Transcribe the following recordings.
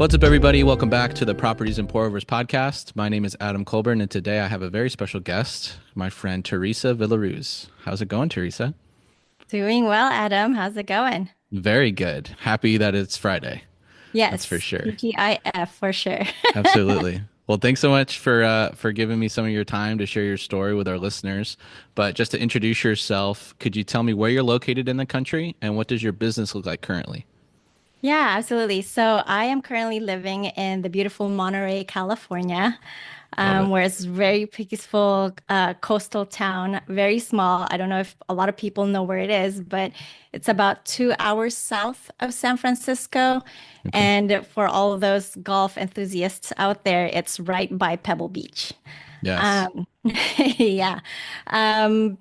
What's up, everybody? Welcome back to the Properties and Pour Overs podcast. My name is Adam Colburn, and today I have a very special guest, my friend Teresa Villaruz. How's it going, Teresa? Doing well, Adam. How's it going? Very good. Happy that it's Friday. That's for Yes, sure. TGIF for sure. Absolutely. Well, thanks so much for giving me some of your time to share your story with our listeners. But just to introduce yourself, could you tell me where you're located in the country and what does your business look like currently? Yeah, absolutely. So I am currently living in the beautiful Monterey, California, Love it. where it's very peaceful, coastal town, very small. I don't know if a lot of people know where it is, but it's about 2 hours south of San Francisco. Okay. And for all of those golf enthusiasts out there, it's right by Pebble Beach. Yes. Um, yeah.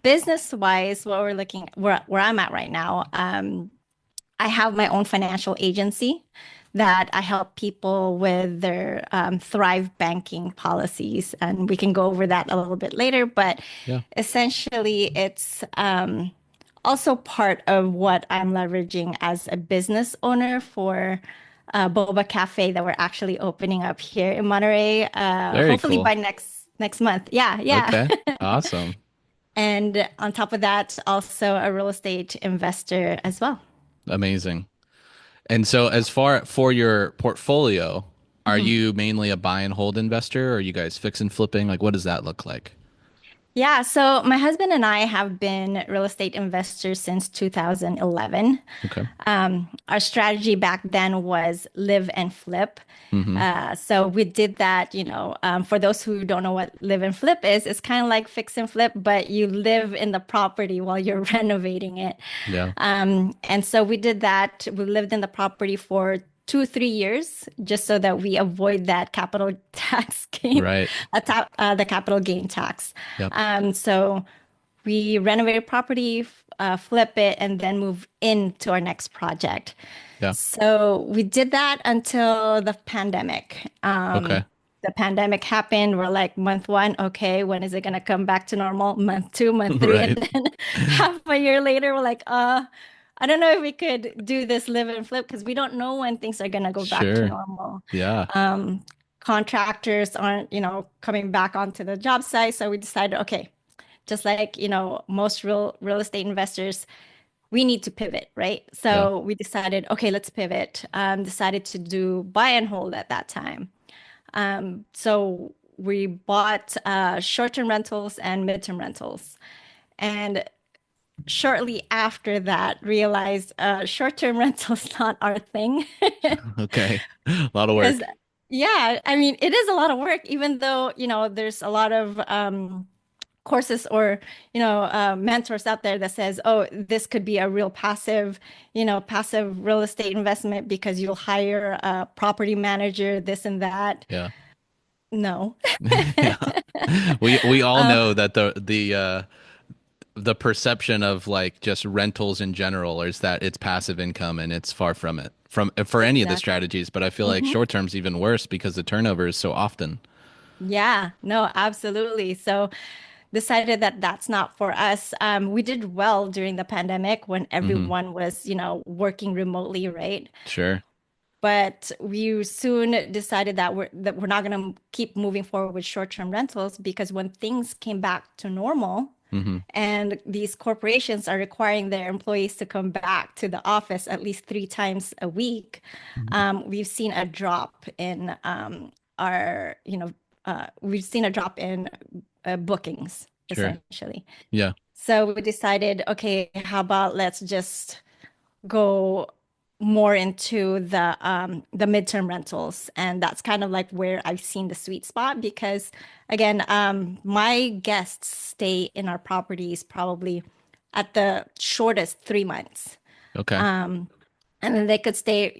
Business wise, what we're looking where I'm at right now. I have my own financial agency that I help people with their Thrive banking policies. And we can go over that a little bit later. But Yeah. essentially, it's also part of what I'm leveraging as a business owner for Boba Cafe that we're actually opening up here in Monterey, Very hopefully cool. by next month. Yeah, yeah. Okay. Awesome. And on top of that, also a real estate investor as well. Amazing. And so, as far for your portfolio, are Mhm. you mainly a buy and hold investor, or are you guys fix and flipping? Like, what does that look like? Yeah, so my husband and I have been real estate investors since 2011. Okay. Our strategy back then was live and flip. Mm-hmm. So we did that, for those who don't know what live and flip is, it's kind of like fix and flip, but you live in the property while you're renovating it. Yeah. And so we did that. We lived in the property for 2, 3 years just so that we avoid that capital tax gain, Right. the capital gain tax. Yep. So we renovated property, flip it, and then move into our next project. Yeah. So we did that until the pandemic. Okay. The pandemic happened. We're like, month one, okay, when is it gonna come back to normal? Month two, month three, and Right. then half a year later, we're like, I don't know if we could do this live and flip because we don't know when things are gonna go back to Sure. normal. Yeah. Um, Contractors aren't, coming back onto the job site. So we decided, okay, just like, most real estate investors, we need to pivot, right? Yeah. So we decided, okay, let's pivot. Decided to do buy and hold at that time. So we bought short-term rentals and midterm rentals. And shortly after that, realized short-term rentals not our thing. Okay. A lot of Because work. yeah, I mean, it is a lot of work, even though, there's a lot of courses or mentors out there that says, oh, this could be a real passive real estate investment because you'll hire a property manager, this and that. Yeah. No. Yeah. We all um, know that the perception of like just rentals in general is that it's passive income and it's far from it from for any of the exactly. strategies, but I feel like Mhm. short term's even worse because the turnover is so often. Yeah, no, absolutely. So decided that that's not for us. We did well during the pandemic when Hmm. everyone was, working remotely, right? Sure. But we soon decided that we're not going to keep moving forward with short-term rentals because when things came back to normal Hmm. and these corporations are requiring their employees to come back to the office at least 3 times a week, we've seen a drop in our, we've seen a drop in bookings Sure. essentially. Yeah. So we decided, okay, how about let's just go more into the midterm rentals, and that's kind of like where I've seen the sweet spot because again, my guests stay in our properties probably at the shortest 3 months. Okay. Um, and then they could stay,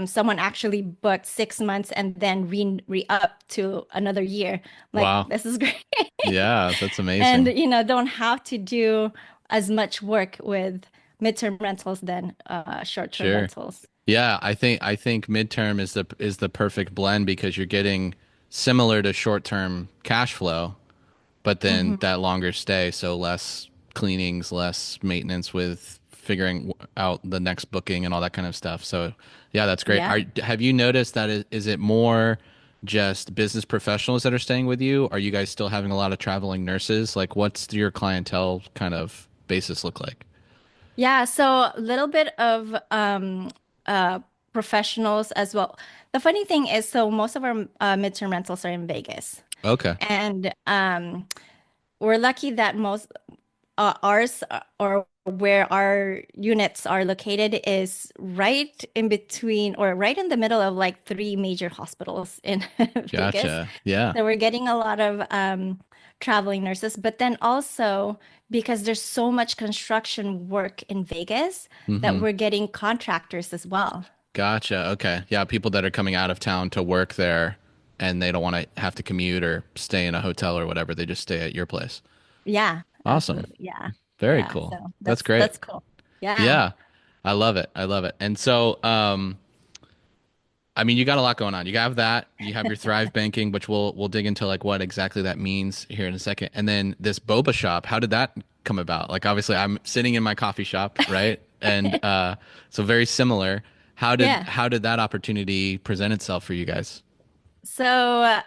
someone actually booked 6 months and then re-up to another year. Like, Wow. this is great. Yeah, that's And, amazing. don't have to do as much work with midterm rentals than short-term Sure. rentals. Yeah, I think midterm is the perfect blend because you're getting similar to short-term cash flow, but then Hmm. that longer stay, so less cleanings, less maintenance with figuring out the next booking and all that kind of stuff. So yeah, that's great. Yeah. Have you noticed that is it more just business professionals that are staying with you? Are you guys still having a lot of traveling nurses? Like what's your clientele kind of basis look like? Yeah, so a little bit of uh professionals as well. The funny thing is, so most of our midterm rentals are in Vegas. Okay. And we're lucky that most ours or where our units are located is right in between or right in the middle of like three major hospitals in Vegas. Gotcha. Yeah. So we're getting a lot of traveling nurses, but then also because there's so much construction work in Vegas that Mm-hmm. we're getting contractors as well. Gotcha. Okay. Yeah, people that are coming out of town to work there and they don't want to have to commute or stay in a hotel or whatever. They just stay at your place. Yeah, Awesome. absolutely. Yeah. Very Yeah. cool. So That's that's great. that's cool. Yeah. Yeah. I love it. I love it. And so, I mean, you got a lot going on. You have that. You have your Thrive banking, which we'll dig into like what exactly that means here in a second. And then this boba shop, how did that come about? Like obviously I'm sitting in my coffee shop, right? And so very similar. Yeah. How did that opportunity present itself for you guys? So,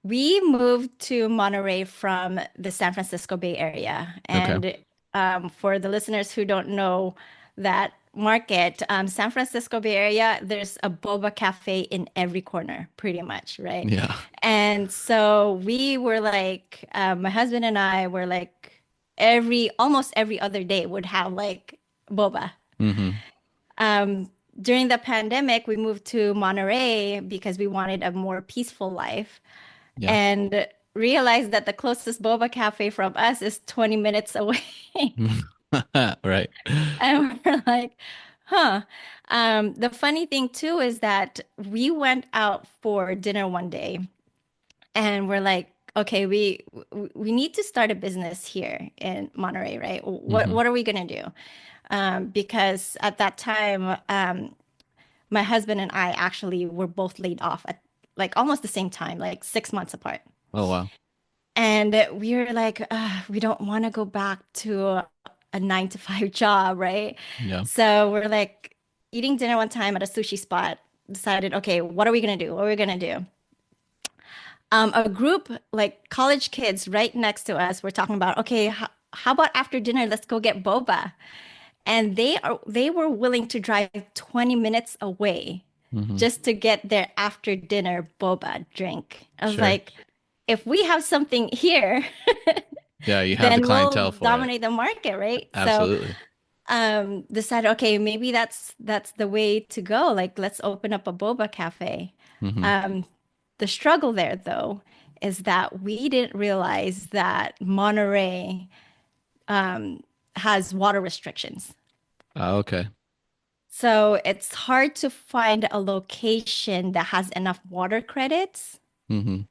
we moved to Monterey from the San Francisco Bay Area. Okay. And for the listeners who don't know that market, San Francisco Bay Area, there's a boba cafe in every corner, pretty much, right? Yeah. And so we were like, my husband and I were like, almost every other day would have like boba. Mm-hmm. During the pandemic, we moved to Monterey because we wanted a more peaceful life Yeah. and realized that the closest boba cafe from us is 20 minutes away. Right. And we're like, huh. The funny thing too is that we went out for dinner one day and we're like, okay, we need to start a business here in Monterey, right? Mm-hmm. What are we gonna do? Because at that time, my husband and I actually were both laid off at like almost the same time, like 6 months apart. Oh wow. And we were like, we don't want to go back to a 9 to 5 job, right? Yeah. So we're like eating dinner one time at a sushi spot, decided, okay, what are we gonna do? What are we gonna do? A group like college kids right next to us were talking about, okay, how about after dinner, let's go get boba. And they were willing to drive 20 minutes away Mm-hmm. just to get their after dinner boba drink. I was Sure. like, if we have something here, Yeah, you have the then we'll clientele for it. dominate the market, right? So Absolutely. decided, okay, maybe that's the way to go. Like, let's open up a boba cafe. Mm-hmm. Um, the struggle there, though, is that we didn't realize that Monterey has water restrictions. Okay. So it's hard to find a location that has enough water credits Mm-hmm.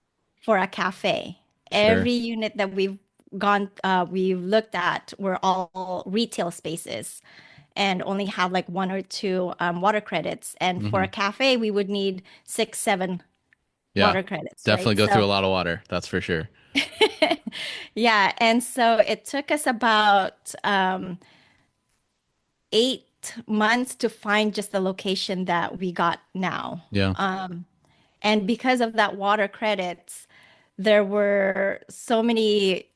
for a cafe. Sure. Every unit that we've looked at were all retail spaces and only have like one or two water credits. And for Mm-hmm. a cafe, we would need 6, 7 Yeah. water credits, Definitely right? go through a So lot of water. That's for sure. yeah, and so it took us about 8 months to find just the location that we got now. Yeah. And because of that water credits, there were so many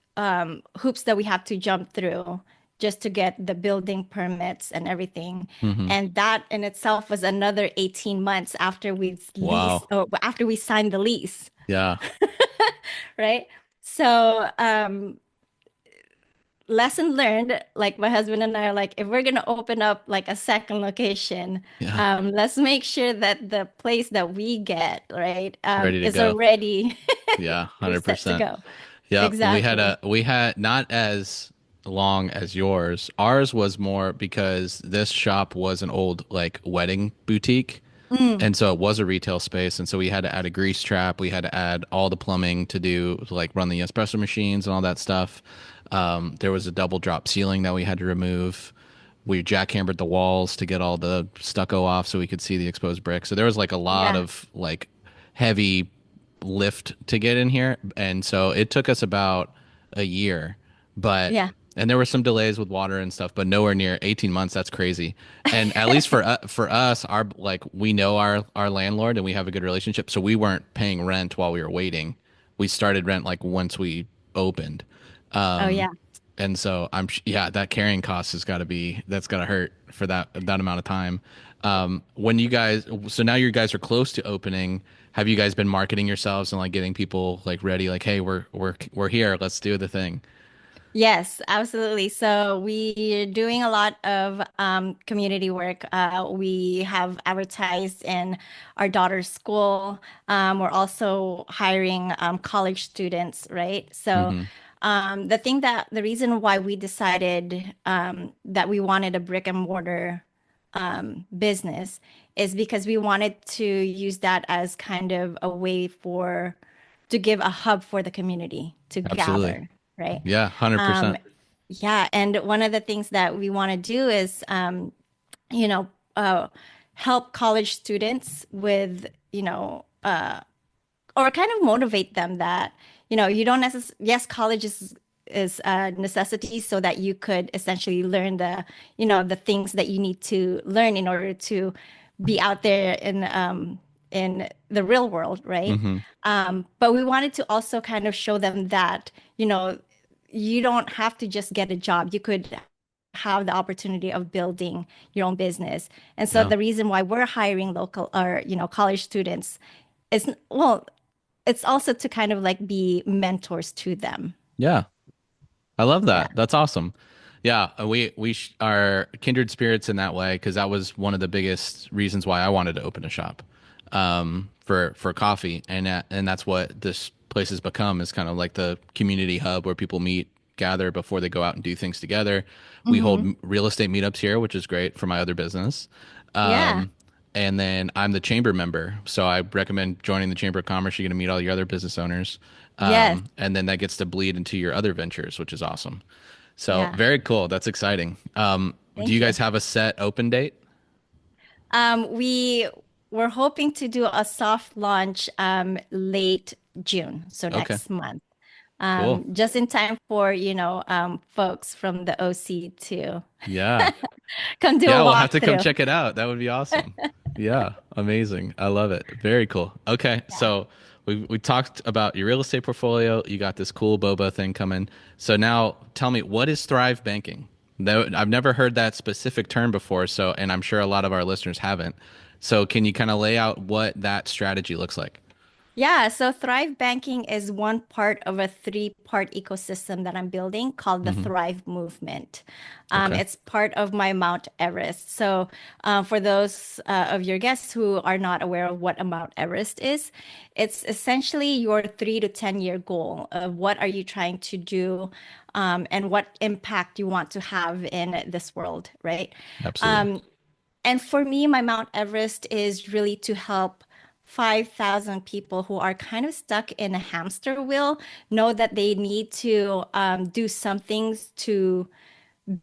hoops that we have to jump through just to get the building permits and everything. Mm-hmm. And that in itself was another 18 months after Wow. after we signed the lease, Yeah. right? So lesson learned, like my husband and I are like, if we're gonna open up like a second location, Yeah. let's make sure that the place that we get, right, Ready to is go. already Yeah. we're set to 100%. go. Yeah. Exactly. We had not as long as yours. Ours was more because this shop was an old like wedding boutique. Mm, And so it was a retail space. And so we had to add a grease trap. We had to add all the plumbing to do, to like run the espresso machines and all that stuff. There was a double drop ceiling that we had to remove. We jackhammered the walls to get all the stucco off so we could see the exposed brick. So there was like a lot yeah. of like heavy lift to get in here. And so it took us about a year, but Yeah. And there were some delays with water and stuff, but nowhere near 18 months. That's crazy. And at least for us, our like we know our landlord and we have a good relationship, so we weren't paying rent while we were waiting. We started rent like once we opened. Oh Um, yeah. and so yeah, that carrying cost has got to be that's got to hurt for that amount of time. When you guys, so now you guys are close to opening. Have you guys been marketing yourselves and like getting people like ready? Like, hey, we're here. Let's do the thing. Yes, absolutely. So we're doing a lot of community work. We have advertised in our daughter's school. We're also hiring college students, right? So Mm-hmm. the reason why we decided that we wanted a brick and mortar business is because we wanted to use that as kind of a way to give a hub for the community to Absolutely. gather, right? Yeah, Um, 100%. yeah, and one of the things that we want to do is, you know, help college students with, or kind of motivate them that, you don't necessarily, yes, college is a necessity so that you could essentially learn the things that you need to learn in order to be out there in the real world, right? Mm-hmm. But we wanted to also kind of show them that, you don't have to just get a job. You could have the opportunity of building your own business. And so Yeah. the reason why we're hiring local or, college students is, well, it's also to kind of like be mentors to them. Yeah. I love Yeah. that. That's awesome. Yeah, are kindred spirits in that way because that was one of the biggest reasons why I wanted to open a shop, for coffee, and that's what this place has become is kind of like the community hub where people meet, gather before they go out and do things together. We hold Hmm. real estate meetups here, which is great for my other business. Yeah. Um, and then I'm the chamber member, so I recommend joining the Chamber of Commerce. You're going to meet all your other business owners, Yes. and then that gets to bleed into your other ventures, which is awesome. So Yeah. very cool. That's exciting. Do you Thank guys you. have a set open date? We were hoping to do a soft launch late June, so Okay, next month. cool. Just in time for, folks from the OC to Yeah. come do a Yeah, we'll have to come walkthrough. check it out. That would be awesome. Yeah, amazing. I love it. Very cool. Okay, Yeah. so we talked about your real estate portfolio. You got this cool boba thing coming. So now tell me, what is Thrive Banking? I've never heard that specific term before, so and I'm sure a lot of our listeners haven't. So can you kind of lay out what that strategy looks like? Yeah, so Thrive Banking is one part of a three-part ecosystem that I'm building called the Hmm. Thrive Movement. Okay. It's part of my Mount Everest. So, for those of your guests who are not aware of what a Mount Everest is, it's essentially your 3 to 10 year goal of what are you trying to do, and what impact you want to have in this world, right? Absolutely. Um, and for me, my Mount Everest is really to help 5,000 people who are kind of stuck in a hamster wheel know that they need to do some things to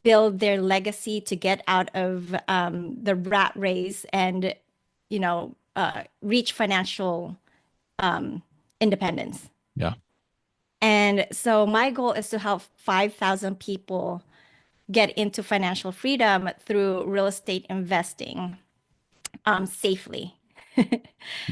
build their legacy, to get out of the rat race and, reach financial independence. Yeah. And so my goal is to help 5,000 people get into financial freedom through real estate investing safely.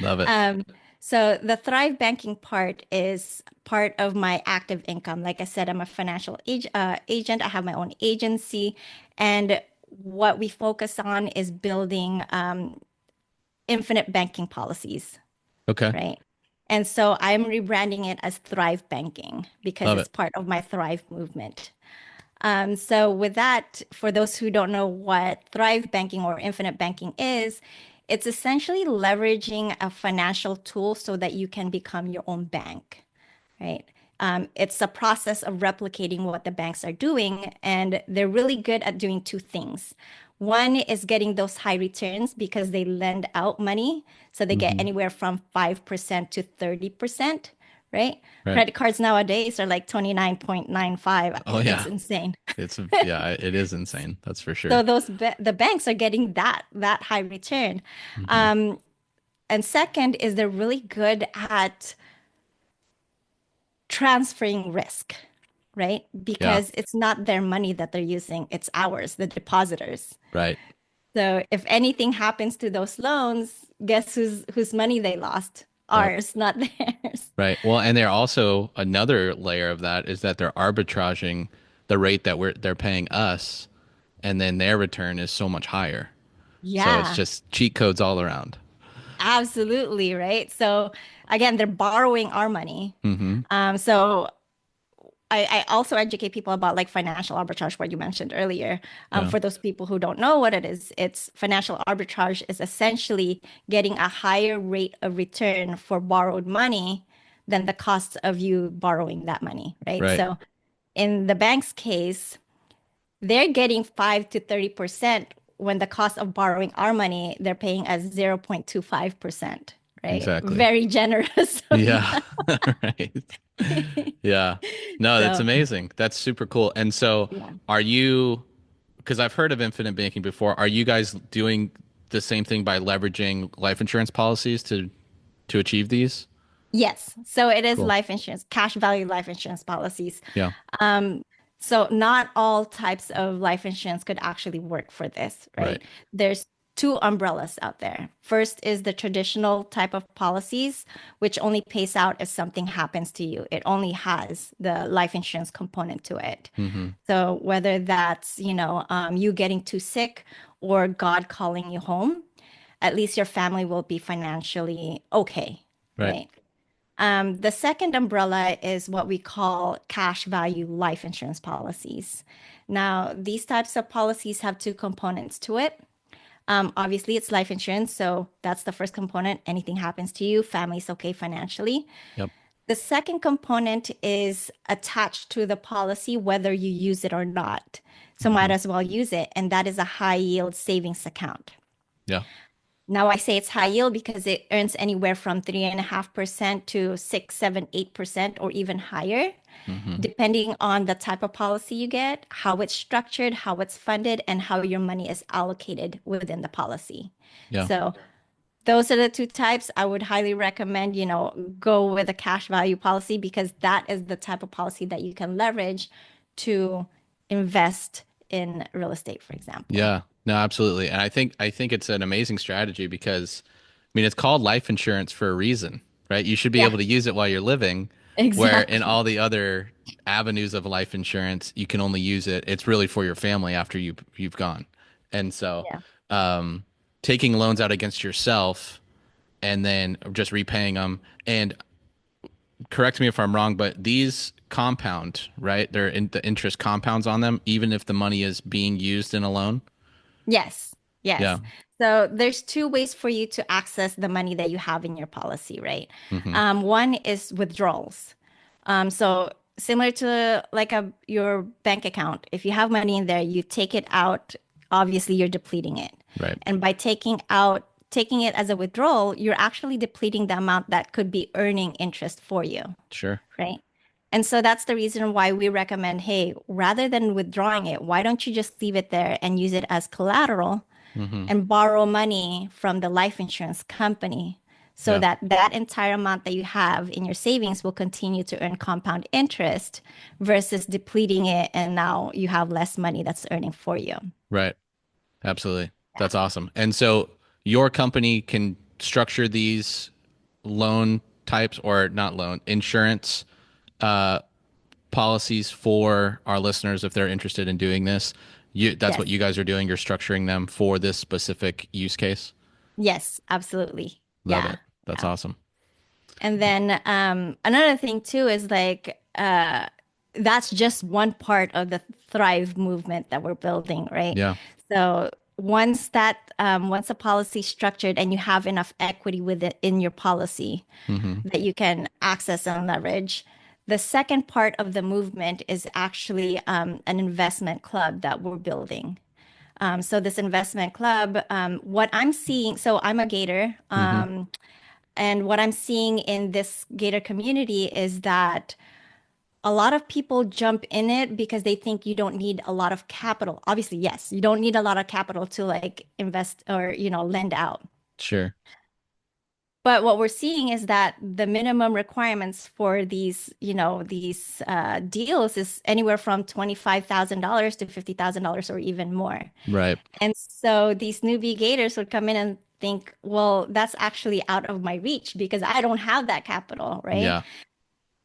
Love it. Um, so the Thrive Banking part is part of my active income. Like I said, I'm a financial agent. I have my own agency, and what we focus on is building infinite banking policies, Okay. right? And so I'm rebranding it as Thrive Banking because Love it's it. part of my Thrive movement. So with that, for those who don't know what Thrive Banking or Infinite Banking is, it's essentially leveraging a financial tool so that you can become your own bank, right? It's a process of replicating what the banks are doing, and they're really good at doing two things. One is getting those high returns because they lend out money, so they get Hmm. anywhere from 5% to 30%, right? Right. Credit cards nowadays are like 29.95. Oh It's yeah. insane. Yeah, it is insane. That's for So sure. the banks are getting that high return. Hmm. Um, and second is they're really good at transferring risk. right? Yeah. Because it's not their money that they're using, it's ours, the depositors. Right. So if anything happens to those loans, guess whose money they lost? Yep. Ours, not theirs. Right. Well, and they're also another layer of that is that they're arbitraging the rate that they're paying us, and then their return is so much higher. So it's Yeah, just cheat codes all around. absolutely, right? So again, they're borrowing our money. Mm-hmm. So I also educate people about like financial arbitrage, what you mentioned earlier. Yeah. For those people who don't know what it is, it's financial arbitrage is essentially getting a higher rate of return for borrowed money than the cost of you borrowing that money, right? Right. So in the bank's case, they're getting 5 to 30% when the cost of borrowing our money, they're paying us 0.25%, right? Exactly. Very generous of them. Yeah. Right. Yeah. No, that's So, amazing. That's super cool. And so yeah. are you, because I've heard of infinite banking before, are you guys doing the same thing by leveraging life insurance policies to achieve these? Yes. So it is Cool. life insurance, cash value life insurance policies. Yeah. Um, so not all types of life insurance could actually work for this, Right. right? There's two umbrellas out there. First is the traditional type of policies, which only pays out if something happens to you. It only has the life insurance component to it. Mm-hmm. So whether that's, you getting too sick or God calling you home, at least your family will be financially okay, Right. right? The second umbrella is what we call cash value life insurance policies. Now, these types of policies have two components to it. Obviously, it's life insurance. So that's the first component. Anything happens to you, family's okay financially. Yep. The second component is attached to the policy, whether you use it or not. So might Mm-hmm. as well use it. And that is a high yield savings account. Yeah. Now I say it's high yield because it earns anywhere from 3.5% to 6, 7, 8%, or even higher, Mm-hmm. depending on the type of policy you get, how it's structured, how it's funded, and how your money is allocated within the policy. Yeah. So those are the two types. I would highly recommend, go with a cash value policy because that is the type of policy that you can leverage to invest in real estate, for example. Yeah, no, absolutely. And I think it's an amazing strategy because I mean it's called life insurance for a reason, right? You should be Yeah, able to use it while you're living, where in exactly. all the other avenues of life insurance, you can only use it. It's really for your family after you've gone. And so Yeah. um taking loans out against yourself and then just repaying them and correct me if I'm wrong, but these compound, right? The interest compounds on them even if the money is being used in a loan. Yes, Yeah. yes. So there's two ways for you to access the money that you have in your policy, right? Mm-hmm. One is withdrawals. So similar to like your bank account, if you have money in there, you take it out, obviously you're depleting it. Right. And by taking it as a withdrawal, you're actually depleting the amount that could be earning interest for you, Sure. right? And so that's the reason why we recommend, hey, rather than withdrawing it, why don't you just leave it there and use it as collateral Hmm. and borrow money from the life insurance company so Yeah. that that entire amount that you have in your savings will continue to earn compound interest versus depleting it and now you have less money that's earning for you. Right. Absolutely. That's awesome. And so your company can structure these loan types or not loan insurance uh, policies for our listeners if they're interested in doing this. That's what Yes. you guys are doing. You're structuring them for this specific use case. Yes, absolutely. Love Yeah. it. That's Yeah. awesome. And then another thing too is like that's just one part of the Thrive movement that we're building, right? Yeah. So once a policy is structured and you have enough equity with it in your policy Hmm. that you can access and leverage, the second part of the movement is actually an investment club that we're building. So this investment club, what I'm seeing, so I'm a Gator. Hmm. And what I'm seeing in this Gator community is that a lot of people jump in it because they think you don't need a lot of capital. Obviously, yes, you don't need a lot of capital to like invest or, lend out. Sure. But what we're seeing is that the minimum requirements for these, these deals is anywhere from $25,000 to $50,000 or even more. Right. And so these newbie gators would come in and think, well, that's actually out of my reach because I don't have that capital, right? Yeah.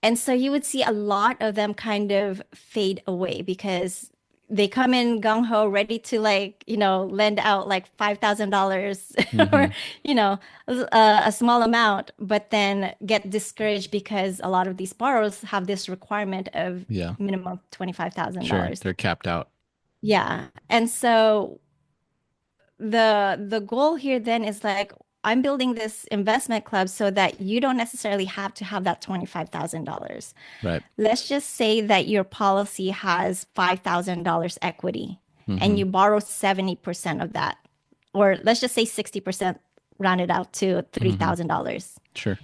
And so you would see a lot of them kind of fade away because they come in gung ho, ready to like, lend out like $5,000 or, Hmm. a small amount, but then get discouraged because a lot of these borrowers have this requirement of Yeah. minimum Sure. $25,000. They're capped out. Yeah. And so the goal here then is like I'm building this investment club so that you don't necessarily have to have that $25,000. Right. Let's just say that your policy has $5,000 equity and Hmm. you borrow 70% of that. Or let's just say 60% rounded out to Hmm. $3,000. Sure.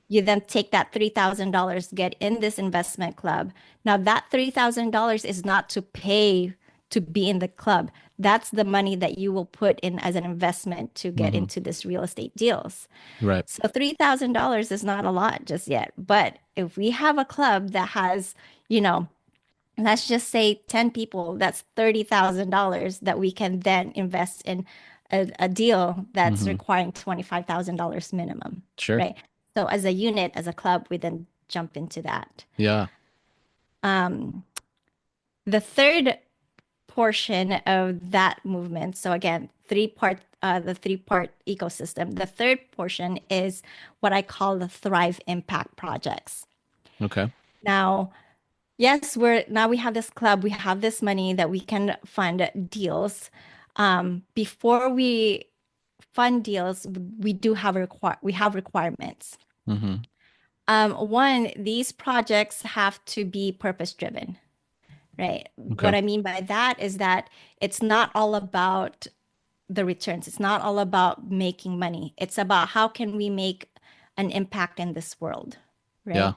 You then take that $3,000, get in this investment club. Now, that $3,000 is not to pay to be in the club. That's the money that you will put in as an investment to get Hmm. into this real estate deals. Right. So $3,000 is not a lot just yet. But if we have a club that has, you know, let's just say 10 people, that's $30,000 that we can then invest in a deal that's Hmm. requiring $25,000 minimum, Sure. right? So as a unit, as a club, we then jump into that. Yeah. Um, the third portion of that movement, so again, the three-part ecosystem. The third portion is what I call the Thrive Impact projects. Okay. Now, yes, we have this club, we have this money that we can fund deals. Before we fund deals, we have requirements. Hmm. One, these projects have to be purpose driven, right? Okay. What I mean by that is that it's not all about the returns. It's not all about making money. It's about how can we make an impact in this world, Yeah.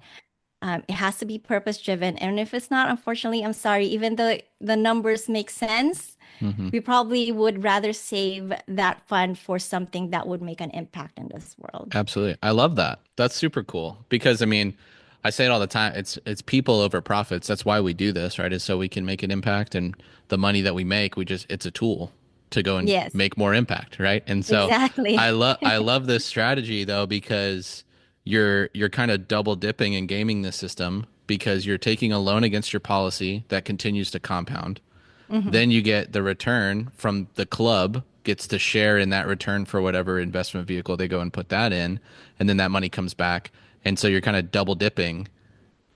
right? It has to be purpose driven. And if it's not, unfortunately, I'm sorry, even though the numbers make sense, Hmm. we probably would rather save that fund for something that would make an impact in this world. Absolutely. I love that. That's super cool because I mean, I say it all the time. It's people over profits. That's why we do this, right? Is so we can make an impact and the money that we make, we just it's a tool to go and Yes, make more impact, right? And so exactly. I love this strategy though because you're kind of double dipping and gaming the system because you're taking a loan against your policy that continues to compound. Hmm. Then you get the return from the club gets to share in that return for whatever investment vehicle they go and put that in, and then that money comes back. And so you're kind of double dipping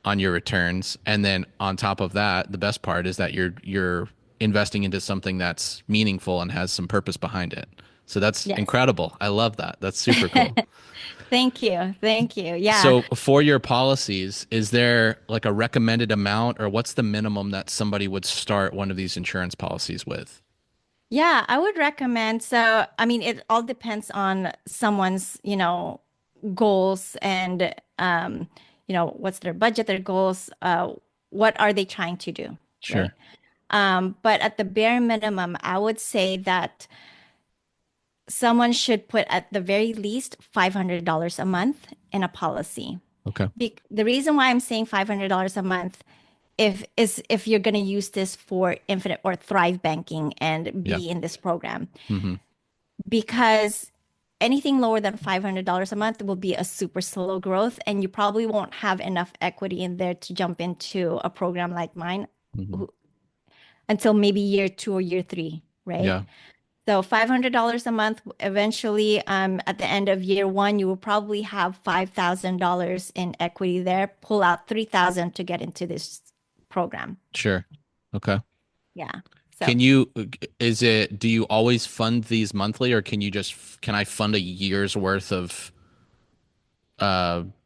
on your returns. And then on top of that, the best part is that you're investing into something that's meaningful and has some purpose behind it. So that's Yes. incredible. I love that. That's super cool. Thank you. Thank you. Yeah. So for your policies, is there like a recommended amount or what's the minimum that somebody would start one of these insurance policies with? Yeah, I would recommend. So, I mean, it all depends on someone's, goals and, what's their budget, their goals, what are they trying to do, Sure. right? But at the bare minimum, I would say that someone should put at the very least $500 a month in a policy. Okay. The reason why I'm saying $500 a month if you're going to use this for Infinite or Thrive Banking and Yeah. be in this program, Hmm. because anything lower than $500 a month will be a super slow growth, and you probably won't have enough equity in there to jump into a program like mine Hmm. until maybe year two or year three, right? Yeah. So $500 a month, eventually, at the end of year one, you will probably have $5,000 in equity there. Pull out 3,000 to get into this program. Sure. Okay. Yeah. So Can you, is it, do you always fund these monthly or can you just, can I fund a year's worth of,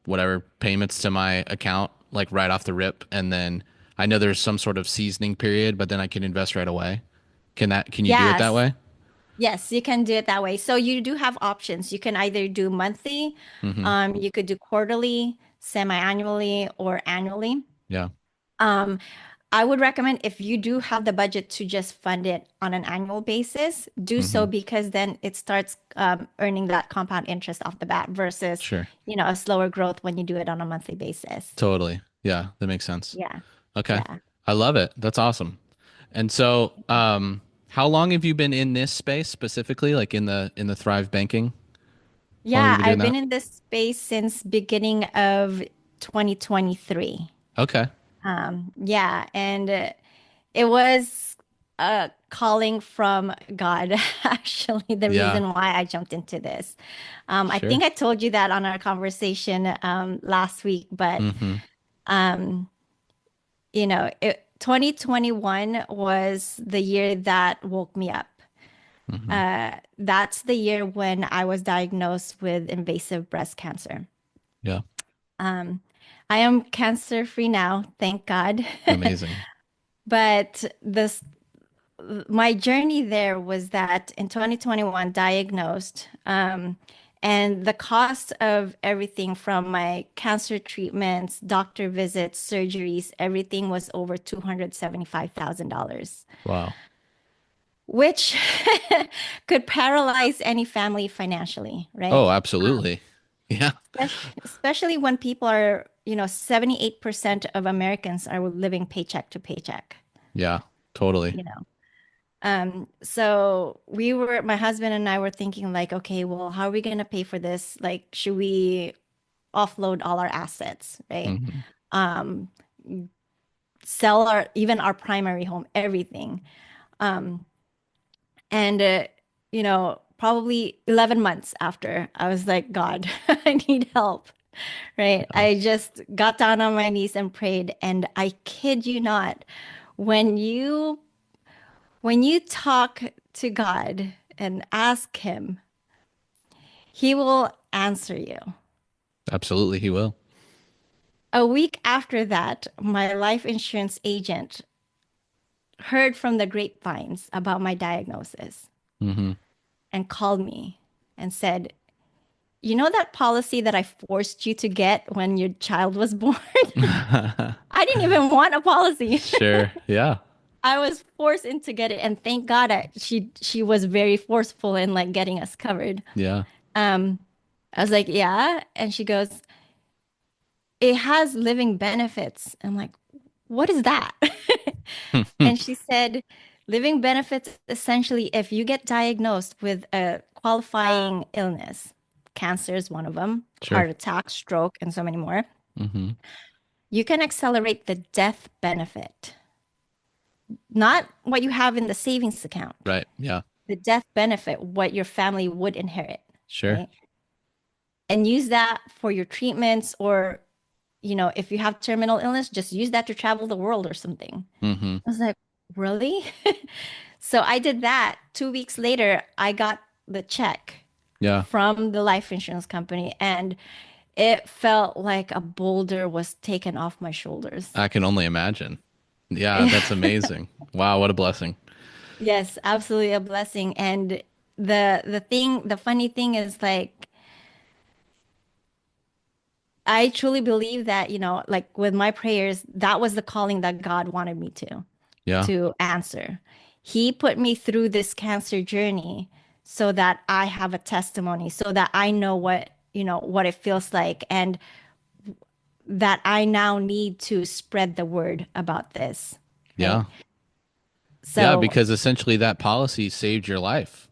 whatever payments to my account, like right off the rip? And then I know there's some sort of seasoning period, but then I can invest right away. Can you do it that yes, way? yes, you can do it that way. So you do have options. You can either do monthly, Hmm. you could do quarterly, semi-annually, or annually. Yeah. Um, I would recommend if you do have the budget to just fund it on an annual basis, do Hmm. so because then it starts earning that compound interest off the bat versus, Sure. a slower growth when you do it on a monthly basis. Totally. Yeah, that makes sense. Yeah. Okay. Yeah. I love it. That's awesome. And so, how long have you been in this space specifically, like in the Thrive banking? How long have you Yeah, been doing I've that? been in this space since beginning of 2023. Okay. Yeah, and it was a calling from God, actually, the Yeah. reason why I jumped into this. I Sure. think I told you that on our conversation last week, but Hmm. 2021 was the year that woke me up. Hmm. That's the year when I was diagnosed with invasive breast cancer. Yeah. I am cancer free now, thank God. Amazing. But this my journey there was that in 2021 diagnosed, and the cost of everything from my cancer treatments, doctor visits, surgeries, everything was over $275,000, Wow. which could paralyze any family financially, right? Oh, absolutely. Yeah. Especially when people are, 78% of Americans are living paycheck to paycheck, Yeah. Totally. you know. So my husband and I were thinking like, okay, well, how are we going to pay for this? Like, should we offload all our assets, right? Hmm. Um, Sell even our primary home, everything. And, probably 11 months after, I was like, God, I need help, right? Yeah. I just got down on my knees and prayed. And I kid you not, when you talk to God and ask him, he will answer you. Absolutely, he will. A week after that, my life insurance agent heard from the grapevines about my diagnosis Hmm. and called me and said, "You know that policy that I forced you to get when your child was born? I didn't even want a policy. Sure. Yeah. I was forced into get it, and thank God she was very forceful in like getting us covered." Yeah. Um, I was like, "Yeah," and she goes, "It has living benefits." I'm like, "What is that?" And she said, "Living benefits essentially, if you get diagnosed with a qualifying illness, cancer is one of them, Sure. heart attack, stroke, and so many more, Hmm. you can accelerate the death benefit, not what you have in the savings account, Right. Yeah. the death benefit, what your family would inherit, Sure. right? And use that for your treatments or, if you have terminal illness, just use that to travel the world or something." Hmm. I was like, "Really?" So I did that. 2 weeks later, I got the check Yeah. from the life insurance company, and it felt like a boulder was taken off my shoulders. I can only imagine. Yeah, that's amazing. Wow, what a blessing. Yes, absolutely a blessing. And the funny thing is like I truly believe that, like with my prayers, that was the calling that God wanted me Yeah. to answer. He put me through this cancer journey so that I have a testimony, so that I know what it feels like, and that I now need to spread the word about this, right? Yeah. Yeah, So, because essentially that policy saved your life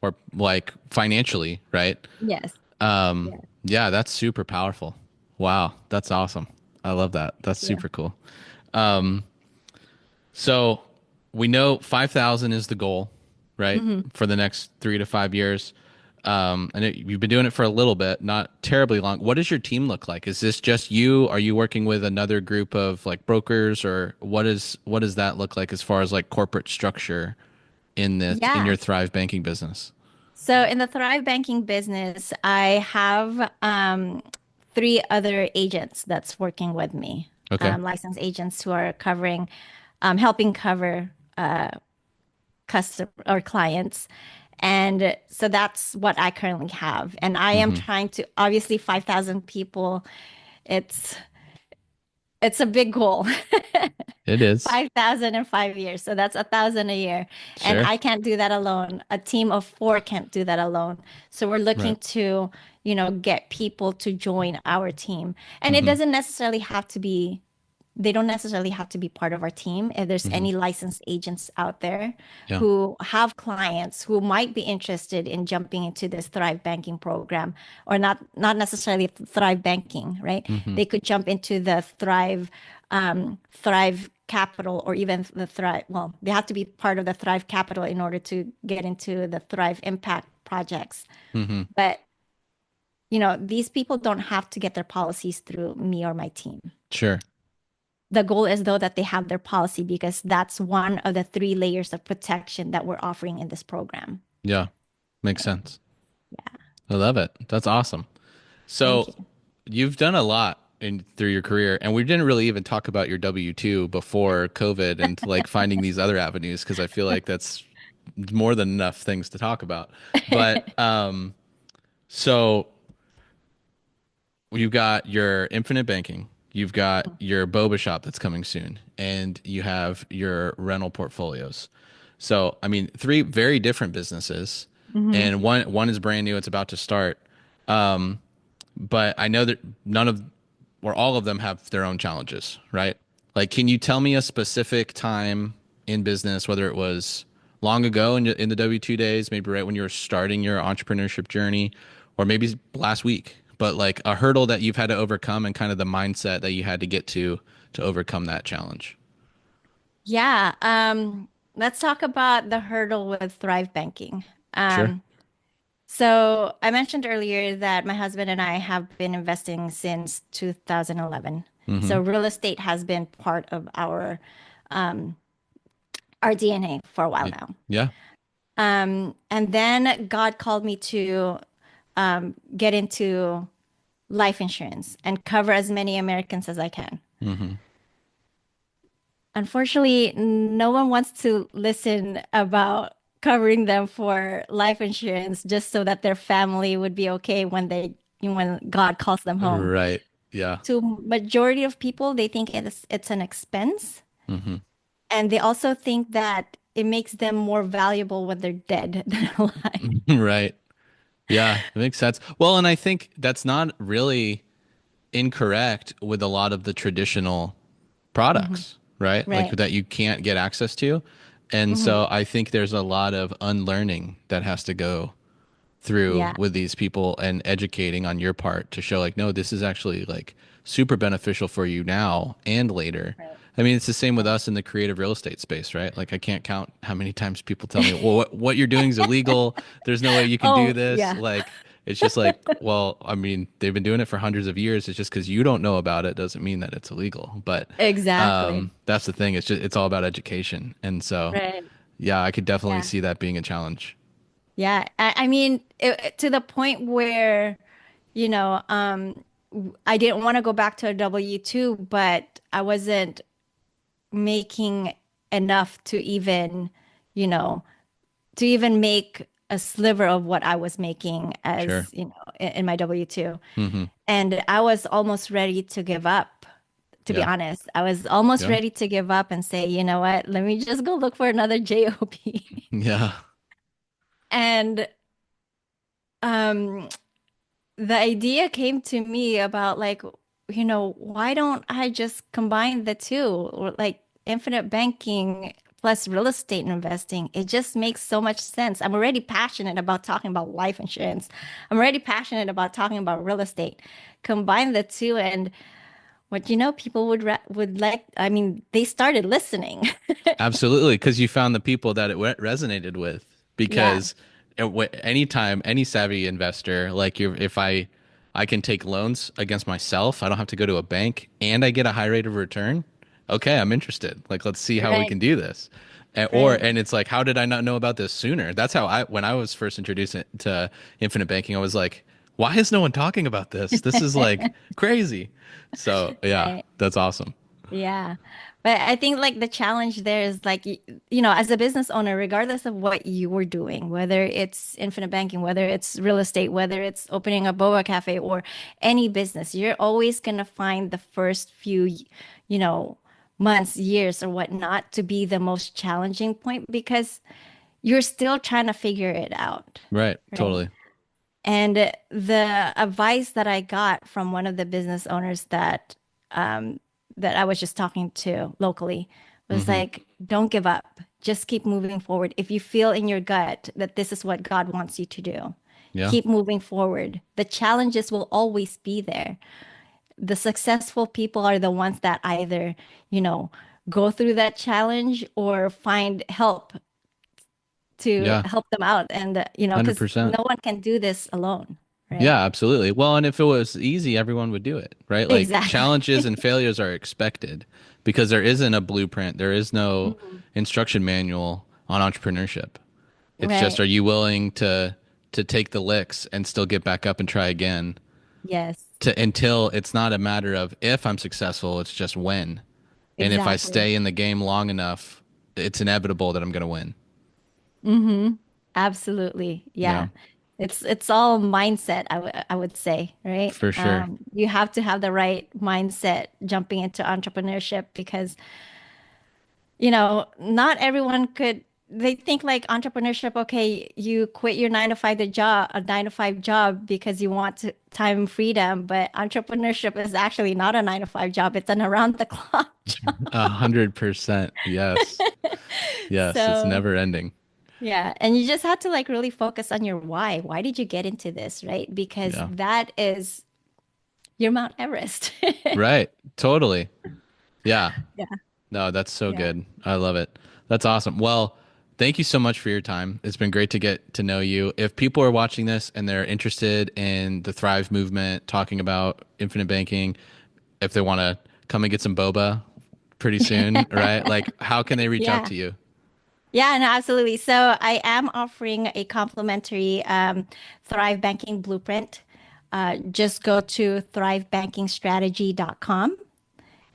or like financially, right? yes. Um, Yeah. yeah, that's super powerful. Wow, that's awesome. I love that. That's Yeah. super cool. So we know 5,000 is the goal, right? Hmm. For the next 3 to 5 years. You've been doing it for a little bit, not terribly long. What does your team look like? Is this just you? Are you working with another group of like brokers, or what does that look like as far as like corporate structure in Yeah. your Thrive banking business? So in the Thrive Banking business, I have three other agents that's working with me, Okay. licensed agents who are helping cover customer or clients. And so that's what I currently have. And I am Mm-hmm. trying to, obviously, 5,000 people, it's It's a big goal. It is. 5,000 in 5 years. So that's 1,000 a year. And Sure. I can't do that alone. A team of four can't do that alone. So we're looking Right. to, get people to join our team. And it Mm-hmm. doesn't necessarily have to be they don't necessarily have to be part of our team. If there's Mm-hmm. any licensed agents out there Yeah. who have clients who might be interested in jumping into this Thrive Banking program, or not necessarily Thrive Banking, right? Mm-hmm. They could jump into the Thrive Capital, or even the Thrive. Well, they have to be part of the Thrive Capital in order to get into the Thrive Impact projects. Mm-hmm. But these people don't have to get their policies through me or my team. Sure. The goal is though that they have their policy, because that's one of the three layers of protection that we're offering in this program. Yeah. Makes sense. I love it. That's awesome. Thank So you. you've done a lot in through your career, and we didn't really even talk about your W-2 before COVID and like finding these other avenues because I feel like that's more than enough things to talk about. But so you've got your infinite banking, you've got your boba shop that's coming soon, and you have your rental portfolios. So, I mean, three very different businesses, Hmm. and one is brand new, it's about to start. But I know that none of or all of them have their own challenges, right? Like, can you tell me a specific time in business, whether it was long ago in the W-2 days, maybe right when you were starting your entrepreneurship journey, or maybe last week, but like a hurdle that you've had to overcome and kind of the mindset that you had to get to overcome that challenge? Yeah. Let's talk about the hurdle with Thrive Banking. Sure. Um, so I mentioned earlier that my husband and I have been investing since 2011. Mm-hmm. So real estate has been part of our DNA for a while now. Yeah. And then God called me to get into life insurance and cover as many Americans as I can. Mm-hmm. Unfortunately, no one wants to listen about covering them for life insurance just so that their family would be okay when God calls them home. Right. Yeah. To majority of people, they think it's an expense, Mm-hmm. and they also think that it makes them more valuable when they're dead than alive. Right. Yeah, it makes sense. Well, and I think that's not really incorrect with a lot of the traditional Hmm. products, right? Like Right. that you can't get access to. And Hmm. so I think there's a lot of unlearning that has to go through Yeah. with these people and educating on your part to show like, no, this is actually like super beneficial for you now and later. Right. I mean, it's the same with us in the creative real estate space, right? Like I can't count how many times people tell me, well, what you're doing is illegal. There's no way you can do Oh, this. yeah. Like, it's just like, well, I mean, they've been doing it for hundreds of years. It's just because you don't know about it doesn't mean that it's illegal. But Exactly. that's the thing. It's all about education. And so, Right. yeah, I could definitely Yeah. see that being a challenge. Yeah. I mean, to the point where, you know, I didn't want to go back to a W-2, but I wasn't making enough to even, you know, to even make a sliver of what I was making Sure. as, in my W-2. Hmm. And I was almost ready to give up, to be Yeah. honest. I was almost Yeah. ready to give up and say, you know what, let me just go look for another job. Yeah. And um, the idea came to me about, like, why don't I just combine the two, or like infinite banking plus real estate investing? It just makes so much sense. I'm already passionate about talking about life insurance. I'm already passionate about talking about real estate. Combine the two, and people would like, I mean, they started listening. Absolutely, because you found the people that it resonated with. Yeah, Because anytime any savvy investor, like if I can take loans against myself, I don't have to go to a bank, and I get a high rate of return. Okay, I'm interested. Like, let's see how we right, can do this. right. And it's like, how did I not know about this sooner? That's how when I was first introduced to infinite banking, I was like, why is no one talking about this? This is like crazy. So yeah, Right. that's awesome. Yeah. But I think like the challenge there is like, you know, as a business owner, regardless of what you were doing, whether it's infinite banking, whether it's real estate, whether it's opening a boba cafe or any business, you're always going to find the first few, you know, months, years or whatnot to be the most challenging point because you're still trying to figure it out. Right. Right. Totally. And the advice that I got from one of the business owners um, that I was just talking to locally was Hmm. like, don't give up. Just keep moving forward. If you feel in your gut that this is what God wants you to do, Yeah. keep moving forward. The challenges will always be there. The successful people are the ones that either, you know, go through that challenge or find help to Yeah. help them out. And, you know, because 100%. no one can do this alone, right? Yeah, absolutely. Well, and if it was easy, everyone would do it, right? Like Exactly. challenges and failures are expected because there isn't a blueprint, there is no Mhm. instruction manual on entrepreneurship. It's just, Right. are you willing to take the licks and still get back up and try again Yes, to until it's not a matter of if I'm successful, it's just when. And if I exactly. stay in the game long enough, it's inevitable that I'm going to win. Hmm. Absolutely. Yeah, Yeah. It's all mindset, I would say, right? for sure. You have to have the right mindset jumping into entrepreneurship because, you know, not everyone could, they think like entrepreneurship, okay, you quit your a 9 to 5 job because you want time freedom, but entrepreneurship is actually not a 9 to 5 job. It's an around the clock job. 100%. Yes. Yes. It's So never ending. yeah, and you just have to like really focus on your why. Why did you get into this, right? Because Yeah. that is your Mount Everest. Right. Totally. Yeah. Yeah. No, that's so Yeah. good. I love it. That's awesome. Well, thank you so much for your time. It's been great to get to know you. If people are watching this and they're interested in the Thrive movement, talking about infinite banking, if they want to come and get some boba pretty soon, right? Like, how can they reach out Yeah. to you? Yeah, no, absolutely. So I am offering a complimentary Thrive Banking Blueprint. Just go to thrivebankingstrategy.com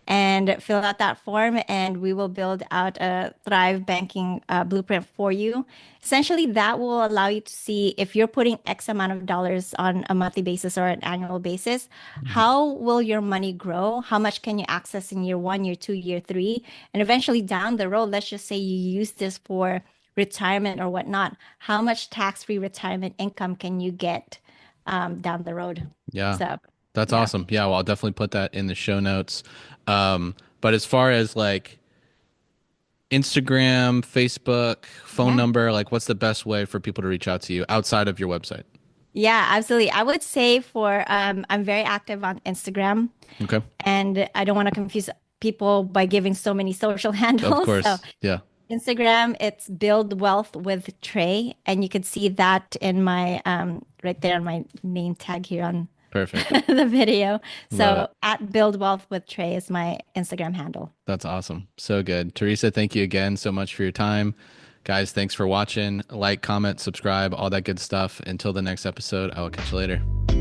and fill out that form, and we will build out a Thrive Banking blueprint for you. Essentially, that will allow you to see if you're putting X amount of dollars on a monthly basis or an annual basis, how will your money grow? How much can you access in year one, year two, year three? And eventually down the road, let's just say you use this for retirement or whatnot. How much tax-free retirement income can you get down the road? Yeah, So, that's yeah. awesome. Yeah, well, I'll definitely put that in the show notes. But as far as like Instagram, Facebook, phone Yeah. number, like what's the best way for people to reach out to you outside of your website? Yeah, absolutely. I would say for I'm very active on Instagram, Okay. and I don't want to confuse people by giving so many social Of handles. So course. Yeah. Instagram, it's Build Wealth with Trey, and you can see that in my right there on my name tag here on Perfect. the video. Love So it. at Build Wealth with Trey is my Instagram handle. That's awesome. So good. Teresa, thank you again so much for your time. Guys, thanks for watching. Like, comment, subscribe, all that good stuff. Until the next episode, I will catch you later.